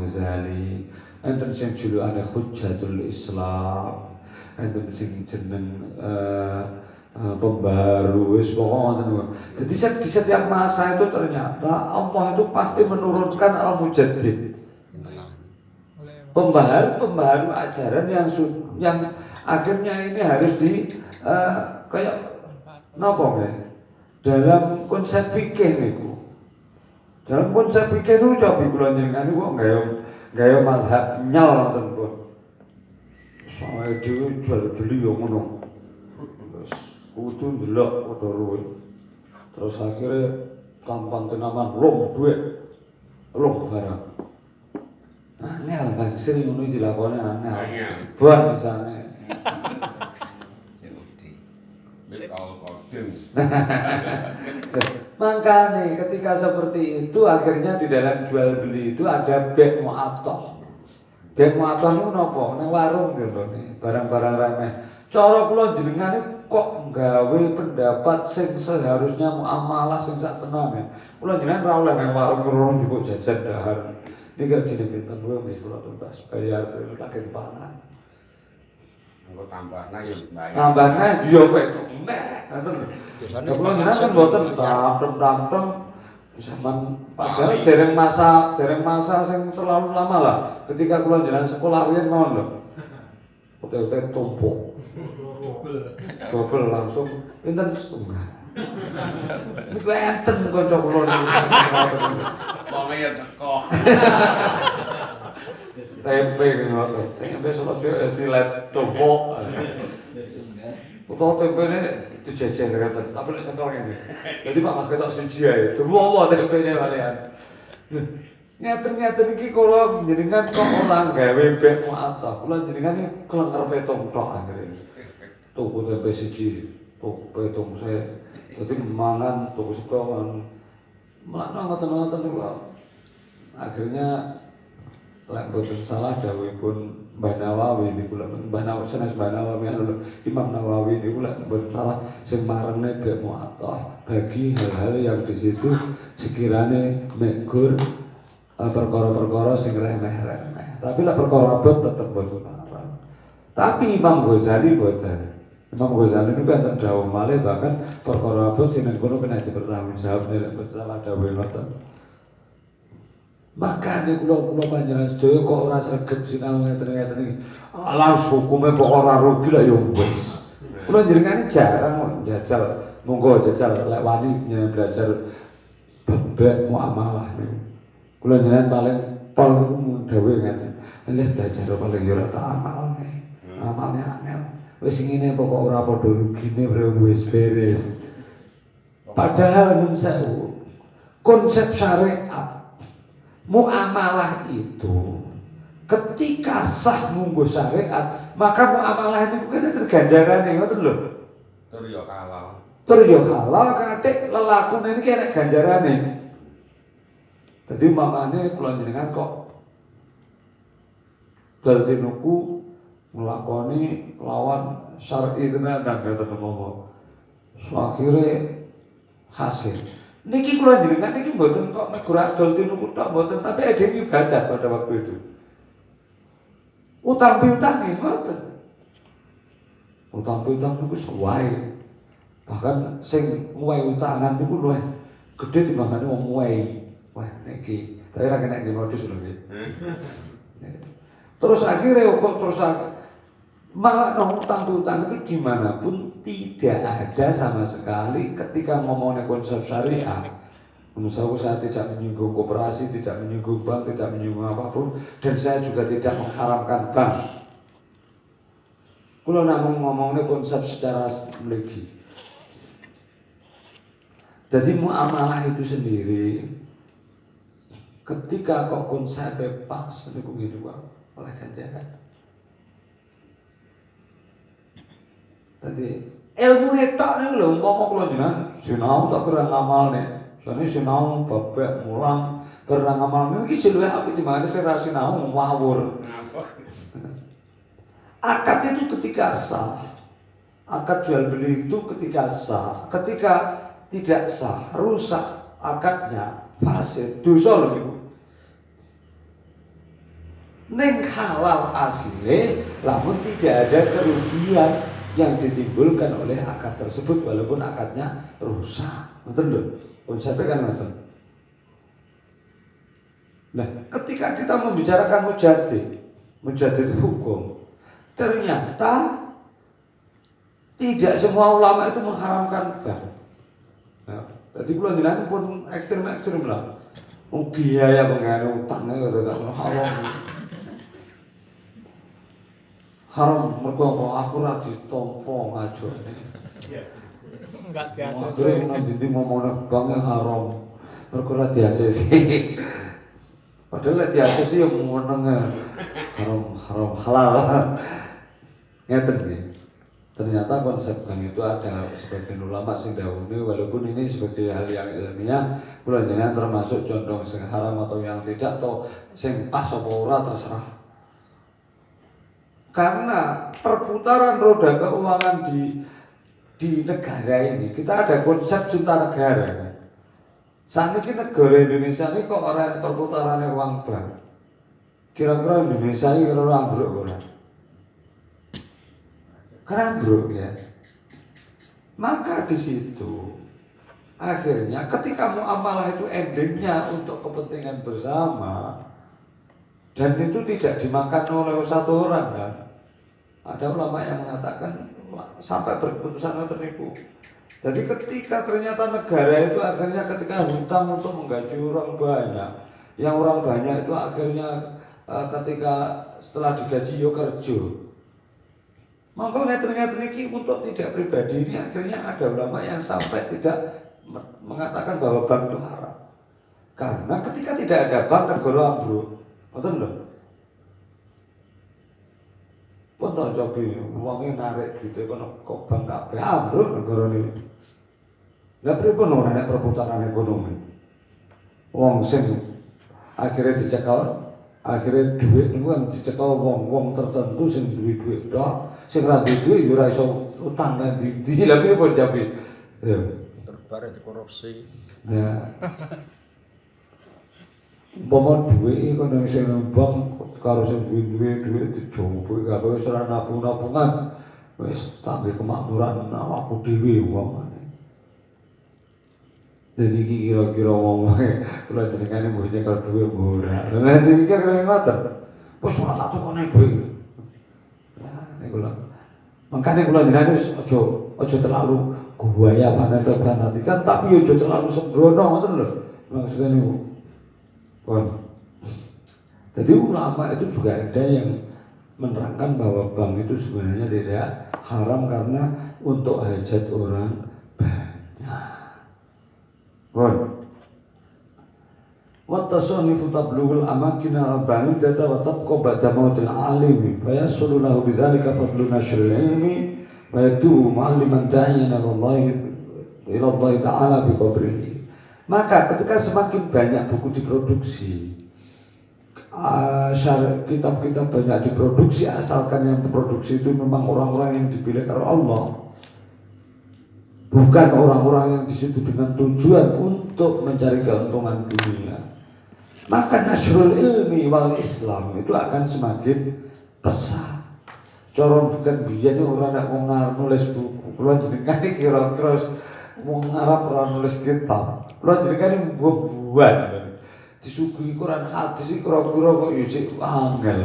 Ghazali, enten sing julukane Hujjatul Islam, enten sing jeneng pembaru, wis pokoknya ngoten. Jadi di setiap masa itu ternyata Allah itu pasti menurunkan Al-Mujaddid. Pembaharu ajaran yang akhirnya ini harus kayak napa dalam konsep fikih niku. Dalam konsep fikih niku coba kula njenengan niku kok gaya mazhab nyal ngoten pun. Soale dhewe jual beli yo ngono. Wis kudu ndelok padha ruwe. Terus akhirnya tampan tenaman lom duit. Lom barang. Angel Bang, sering ngono dilakoni angel. Buan misalnya. Makanya ketika seperti itu akhirnya di dalam jual beli itu ada bek mu'atoh. Bek mu'atoh itu apa? Ini warung gitu nih, barang-barang remeh. Cara kula jenengan kok nggawe pendapat sing seharusnya muamalah sing sak tenane. Kula jenengan ra oleh nang warung juga jajan dahar. Ini kan gini kita dulu nggih kula tuntas bayar lagi pangan. Engko tambahna yo bayar. Tambahna yo kok nek ngoten lho. Kula jenengan kan mboten tampem-tampem zaman padahal dereng masa sing terlalu lama lah. Ketika kula jenengan sekolah riyen mawon lho. Hotel tumpuk. Dobel langsung pinten setengah. Niku enten kanca kula niku. Wong ya teko. Tempe ngoten. Tempe solo silet tumpuk. Utawa tempene dijejer ngoten. Tapi nek teko ngene. Jadi Pak Mas ketok siji ae. Dulu apa tempene walian. Ngeten iki kula njenengan kok ora gawe bek mu'athah. Kula njenengan iki klenger petung tok anggere. Tuku tempe siji, tuku petung saya. Dadi mangan tuku sekawan. Melakno ngoten-ngoten niku. Akhirnya lek boten salah dawuhipun Mbah Nawawi niku lek Mbah Nawawi sanes Mbah Nawawi Imam Nawawi niku lek boten salah sing marengne bek mu'athah bagi hal-hal yang di situ sekirane megur perkara-perkara sing remeh-remeh. Tapi lah perkara abot tetep boten larang. Tapi Imam Ghazali boten. Imam Ghazali itu kan dawuh malih bahkan perkara abot sing ngono kena dipertanggungjawab nek salah dawuh ngoten. Makane kula panjenengan sedaya kok ora sregep sinau ngeten-ngeten iki. Alah hukume kok ora rugi lah ya wis. Kula njenengan jarang njajal, monggo jajal lek wani belajar bab muamalah niku. Kula jenengan paling pol niku dawuh ngeten. Lha belajar paling yo ora tak amalne. Amalne angel. Wis ngene pokok ora padha rugine wis beres. Padahal nun sewu konsep syariat muamalah itu ketika sah ngunggo syariat maka muamalah itu kan terganjarane ngoten lho. Tur yo halal. Tur yo halal kathik lelakune iki enek ganjarane. Jadi makanya kula jenengan kok dadi nuku nglakoni lawan syar'i tenan ngoten ngomong. Akhire hasil. Niki kula jenengan niki mboten kok negur adol tinuku tok mboten, tapi ada ibadah pada waktu itu. Utang piutang nggih mboten. Utang piutang niku sewae. Bahkan sing nguwahi utangan niku luwih gedhe timbangane wong nguwahi. Wah, niki, tapi lagi nek modus lho nggih. Terus akhirnya kok malah utang piutang itu dimanapun tidak ada sama sekali ketika ngomongnya konsep syariah. Menurut saya tidak menyinggung koperasi, tidak menyinggung bank, tidak menyinggung apapun, dan saya juga tidak mengharamkan bank. Kalau namun ngomongnya konsep secara lagi. Jadi muamalah itu sendiri ketika kok konsepnya pas itu gitu oleh ganjaran. Tadi ilmu netok nih lho, umpama kula jenengan sinau tak kira ngamalne. Jane sinau babak mulang kira ngamalne iki luwih apik timbangane sing ra sinau ngawur. Akad itu ketika sah. Akad jual beli itu ketika sah. Ketika tidak sah, rusak akadnya, fasid, dosa lho niku. Ning halal asile lamun tidak ada kerugian yang ditimbulkan oleh akad tersebut walaupun akadnya rusak. Betul lho. Konsepnya kan macam. Nah, ketika kita membicarakan mujadid hukum, ternyata tidak semua ulama itu mengharamkan bank. Nah, jadi kalau bilang pun ekstrim lah. Biaya menganu utangnya kata haram. Haram mergo aku ra ditampa ngajone. Enggak biasa. Akhirnya nanti ngomongnya bank haram. Mergo ra diasesi. Padahal lek diasesi yang meneng haram halal. Ngeten nggih. Ternyata konsep bank itu ada sebagian ulama sing dahulu walaupun ini sebagai hal yang ilmiah kula jenengan termasuk condong sing haram atau yang tidak atau sing pas apa ora terserah. Karena perputaran roda keuangan di negara ini kita ada konsep junta negara. Saat ini negara Indonesia ini kok orang perputaran uang bank. Kira-kira Indonesia ini kira-kira ambruk ora? Karena ambruk ya. Maka di situ akhirnya ketika muamalah itu endingnya untuk kepentingan bersama. Dan itu tidak dimakan oleh satu orang kan. Ada ulama yang mengatakan sampai berkeputusan ternipu. Jadi ketika ternyata negara itu akhirnya ketika hutang untuk menggaji orang banyak, yang orang banyak itu akhirnya ketika setelah digaji yo kerja. Maka ternyata ini untuk tidak pribadi ini akhirnya ada ulama yang sampai tidak mengatakan bahwa bank itu haram. Karena ketika tidak ada bank negara ambruk. Betul lho. Pun tak coba uangnya narik gitu kok bank kabeh ambruk negara ini. Lah pripun ora nek perputaran ekonomi. Wong sing akhirnya dicekal, akhirnya duit niku kan dicekal wong tertentu sing duwe duit tok, sing ra duwe duit yo ora iso utang nang ndi. Lah pripun jabe. Ya. Terbar itu korupsi. Ya. Umpama duit kono sing bank karo sing duwe duit dicoba kabeh wis ora nabung-nabungan. Wis tambah kemakmuran awakku dhewe wong. Dan iki kira-kira ngomongnya kula jenengane mbuh nyekel duwe ora. Lah dipikir kaya ngoten. Wis ora tak tukone duwe. Nah, niku lho. Makane kula jenengan wis aja terlalu buaya fanatikan tapi aja terlalu sembrono ngoten lho. Maksudnya niku jadi ulama itu juga ada yang menerangkan bahwa bank itu sebenarnya tidak haram karena untuk hajat orang banyak. Wa tasawufu tablughul amakin al-ba'idata wa tabqa ba'da mautil alimi fa yasulu lahu bidzalika fadlu nashril ilmi wa yaktubu mu'alliman da'iyan ila Allah ta'ala fi qabrihi. Maka ketika semakin banyak buku diproduksi, kitab-kitab banyak diproduksi asalkan yang produksi itu memang orang-orang yang dipilih oleh Allah, bukan orang-orang yang disitu dengan tujuan untuk mencari keuntungan dunia, maka nasrul ilmi wal Islam itu akan semakin pesat. Corong bukan biyen orang nak nulis buku, kalau jenengan kira-kira mau ngarap orang nulis kitab. Kalau jenengan buat disuguhi Quran hadis kira-kira kok yo cek angel.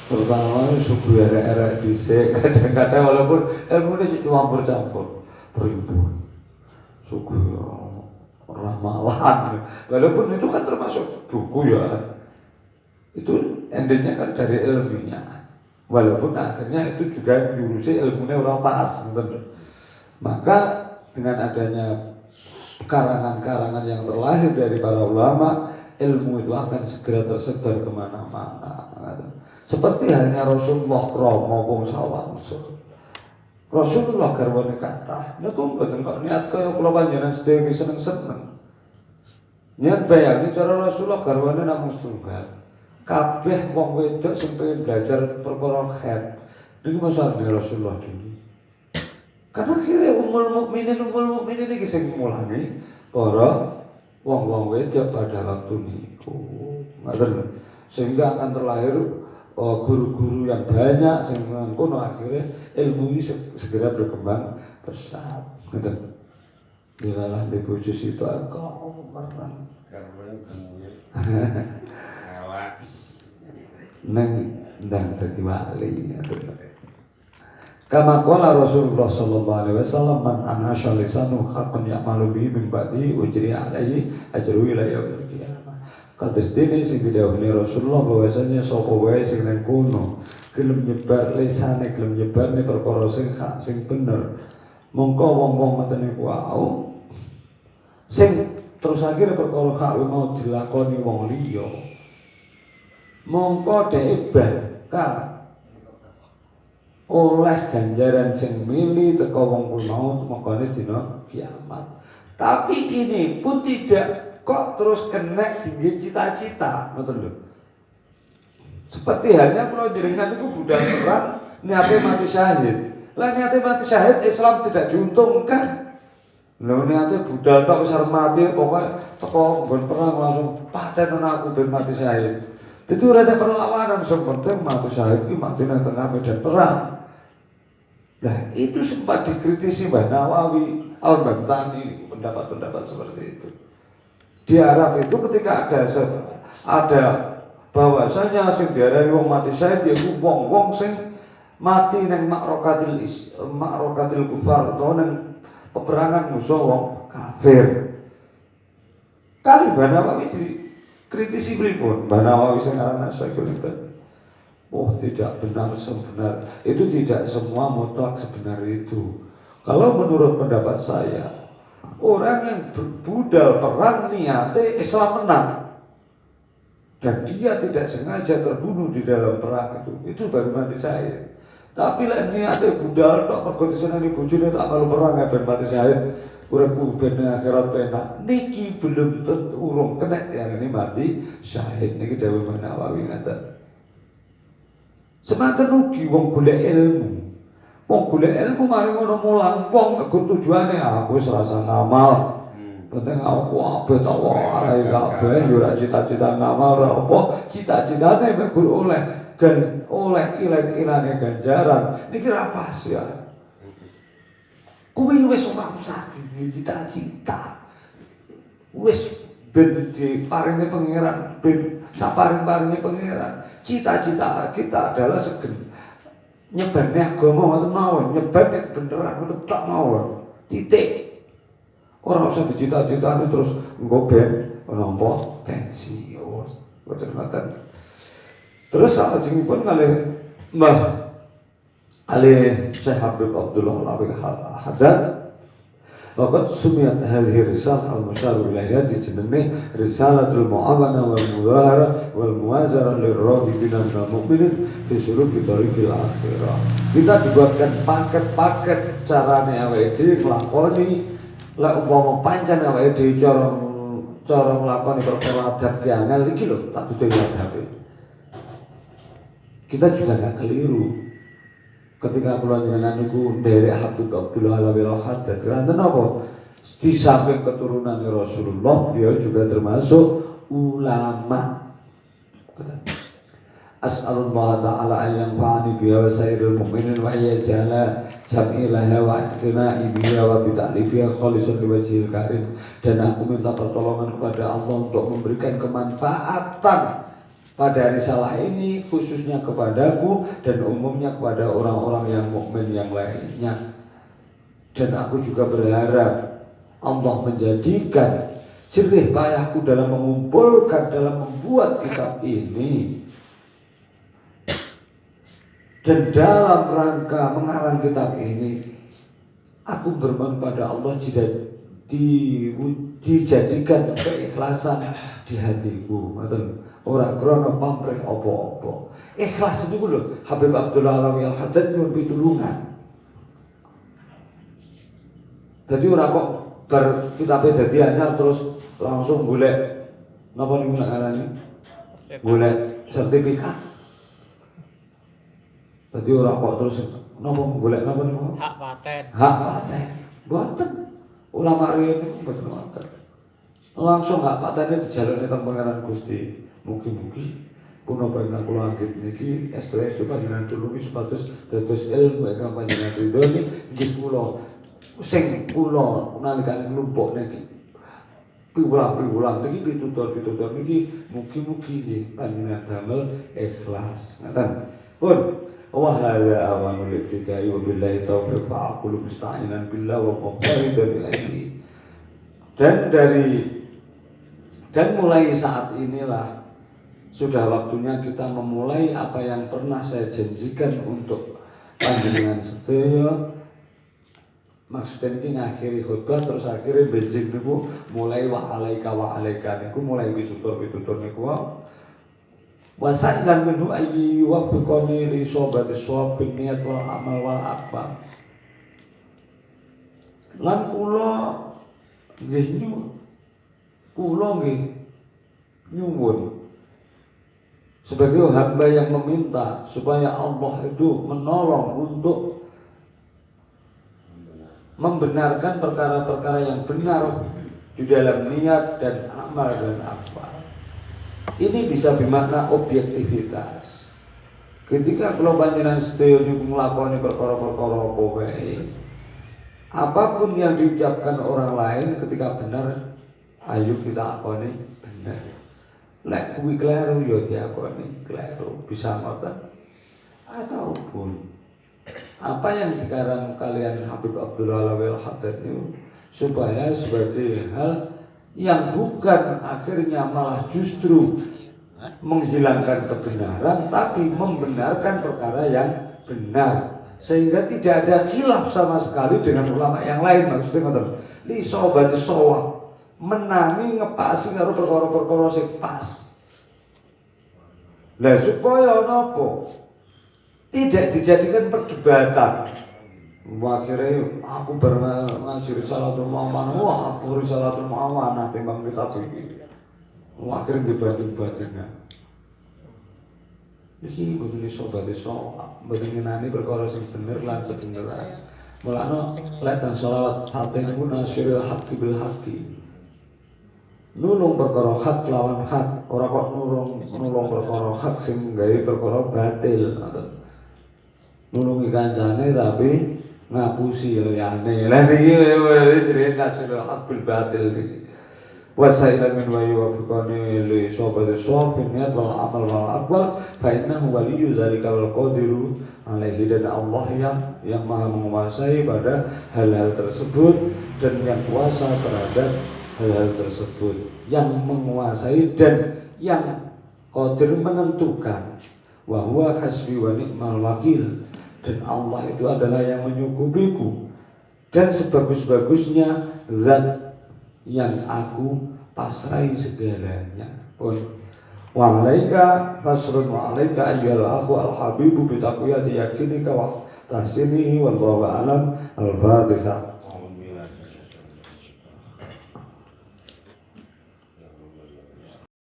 Pertama suguhi era-era dhisik kadang-kadang walaupun ilmu ini campur-campur beribu. Suguhi ramalan. Walaupun itu kan termasuk buku ya. Itu endingnya kan dari ilminya. Walaupun akhirnya itu juga diurusi ilmunya orang pas. Maka dengan adanya karangan-karangan yang terlahir dari para ulama, ilmu itu akan segera tersebar kemana-mana. Seperti halnya Rasulullah maupun sawansul. Rasulullah garwane kathah, niku mboten kok niat kaya kula panjenengan sedaya seneng-seneng. Niat bayangke cara Rasulullah garwane namung setunggal. Kabeh wong wedok sing pengen belajar perkara khair, niku masane Rasulullah iki. Karena akhirnya umul mukminin iki sing mulane para wong-wong wedok pada waktu niku. Ngoten. sehingga akan terlahir guru-guru yang banyak sehingga kono akhirnya ilmu ini segera berkembang pesat. Ngeten. Dilalah di bojo situ kok merang. Karena elek. Neng ndang dadi wali. Kama qala Rasulullah sallallahu alaihi wasallam man anasha lisanu haqqan ya'malu bihi min ba'di ujri alaihi ajru ila yaumil qiyamah. Kados dene sing didhawuhi Rasulullah bahwasanya sapa wae sing nang kono gelem nyebar lisane gelem nyebarne perkara sing hak sing bener. Mongko wong-wong ngoten niku wau sing terus akhirnya perkara hak mau dilakoni wong liya. Mongko dhek bakal oleh ganjaran sing mili teko wong kuwi mau mengkone dina kiamat. Tapi ini pun tidak kok terus kena tinggi cita-cita, ngoten lho. Seperti halnya kalau jenengan itu budal perang niate mati syahid. Lah niate mati syahid Islam tidak diuntungkan. Lho niate budal tok wis arep mati pokoke teko nggon perang langsung paten aku ben mati syahid. Jadi ora ada perlawanan, yang penting mati syahid iki mati nang tengah medan perang. Nah itu sempat dikritisi Mbah Nawawi, Al-Bantani, pendapat-pendapat seperti itu. Di Arab itu ketika ada bahwasanya sing diarani wong mati syahid yaiku wong-wong sing mati nang makrokatil kufar utawa nang peperangan musuh wong kafir. Kali Mbah Nawawi dikritisi pripun? Mbah Nawawi sing aran Syekhul Islam. Oh tidak benar sebenar itu tidak semua mutlak sebenar itu. Kalau menurut pendapat saya orang yang berbudal perang niate Islam menang dan dia tidak sengaja terbunuh di dalam perang itu baru mati syahid. Tapi lah niate budal tok mergo diseneni bojone tak kalau perang ben mati syahid uripku ben akhirat penak niki belum tentu urung kena diarani mati syahid niki dawuh Mbah Nawawi ngaten. Semanten ugi wong golek ilmu. Wong golek ilmu mari ngono mulang wong nggo tujuane aku wis rasa ngamal. Penting aku kabeh tak warai kabeh yo ora cita-cita ngamal ora apa cita-citane mek guru oleh ilan-ilane ganjaran. Niki ra pas ya. Kuwi wis ora usah cita-cita. Wis ben diparingi pangeran, ben saparing-paringi pangeran. Cita-cita kita adalah nyebarne agama ngoten mawon, nyebarne kebenaran ngoten tak mawon. Titik. Ora usah dicita-citane terus engko ben nampa pensiun. Ngoten-ngoten. Terus salajengipun kalih Mbah Syekh Habib Abdullah Alawi Haddad Waqad sumiyat hadhihi risalah al-musyar ilayha dijenenge Risalatul Mu'awana wal Mudahara wal Muwazarah lirragibina minal mu'minin fi suluki thariqil akhirah. Kita dibuatkan paket-paket carane awake dhewe nglakoni lek umpama pancen awake dhewe cara nglakoni perkara adab ki angel iki lho tak duduhi adabe. Kita juga gak keliru. Ketika kula njenengan niku nderek Habib Abdullah Alawi Haddad wonten apa? Di samping keturunan Rasulullah, beliau juga termasuk ulama. As'alullah ta'ala an yanfa'ani biha wa sayyidil mu'minin wa yaj'ala jam'ilaha wa iqtina'i biha wa bita'lifiha khalisan liwajhil karim. Dan aku minta pertolongan kepada Allah untuk memberikan kemanfaatan pada risalah ini khususnya kepadaku dan umumnya kepada orang-orang yang mukmin yang lainnya. Dan aku juga berharap Allah menjadikan jerih payahku dalam mengumpulkan, dalam membuat kitab ini dan dalam rangka mengarang kitab ini aku bermohon pada Allah dijadikan keikhlasan di hatiku. Ora krono pamrih apa-apa. Ikhlas itu lho Habib Abdullah Alawi Haddad nyuwun pitulungan. Dadi ora kok bar kitabe dadi anyar terus langsung golek napa niku ngarani? Golek sertifikat. Dadi ora kok terus napa golek napa niku? Hak paten. Hak paten. Mboten. Ulama riyen niku mboten wonten. Langsung hak patene dijalukne teng Pangeran Gusti. Mugi-mugi punapa ingkang kula anggit niki estu panjenengan tulungi supados dados ilmu ingkang panjenengan ridhoni nggih kula sing kula nalikane nglumpuk niki piwulang niki pitutur niki mugi-mugi nggih panjenengan damel ikhlas ngaten pun wa hadza amanul ibtidai wa billahi taufiq fa aqulu musta'inan billah wa muqarriban ilaihi. Dan mulai saat inilah sudah waktunya kita memulai apa yang pernah saya janjikan untuk panjenengan sedaya. Maksudnya ini ngakhiri khutbah terus akhirnya benjing niku mulai wa alaika niku mulai pitutur niku wa sa'lan minhu ayyi yuwaffiqani li sobati shawab bin niyat wal amal wal akbar. Lan kula nggih nyuwun sebagai hamba yang meminta supaya Allah itu menolong untuk membenarkan perkara-perkara yang benar di dalam niat dan amal dan akbar. Ini bisa bermakna objektivitas. Ketika kalau panjenengan sedaya niku nglakoni perkara-perkara apa wae, apapun yang diucapkan orang lain ketika benar, ayo kita akoni benar. Lek kuwi kleru ya diakoni kleru, bisa ngoten. Ataupun apa yang dikarang kalian Habib Abdullah Al-Haddad itu supaya sebagai hal yang bukan akhirnya malah justru menghilangkan kebenaran tapi membenarkan perkara yang benar sehingga tidak ada khilaf sama sekali dengan ulama yang lain. Maksudnya ngoten li sobat sawab menangi ngepasi karo perkara-perkara sing pas. Lah supaya napa? Tidak dijadikan perdebatan. Akhirnya aku ngaji Risalatul Mu'amanah, wah aku Risalatul Mu'amanah timbang kitab iki. Akhirnya dibanding-bandingkan. Iki mboten sobat sawab, mboten ngenani perkara sing bener lan kebenaran. Mulane lek dan selawat Fatih niku nasirul haqqi bil haqqi. Nulung perkara hak lawan hak, ora kok nulung perkara hak sing gawe perkara batil. Nulungi kancane tapi ngapusi liyane. Lah niki jenenge nasirul haq bil batil niki. Wasailan min wa yuwaffiqani li sobati shawab niat wal amal wal akbar fa innahu waliyyu dzalika wal qadiru alaihi. Dan Allah yang maha menguasai pada hal-hal tersebut dan yang kuasa terhadap hal-hal tersebut, yang menguasai dan yang qadir menentukan. Wa huwa hasbi wa ni'mal wakil. Dan Allah itu adalah yang menyukupiku dan sebagus-bagusnya zat yang aku pasrai segalanya. Pun wa alaika fasrun wa alaika ayyul akhu al habibu bi taqwiyati yakinika wa tahsinihi wallahu a'lam. Al-Fatihah.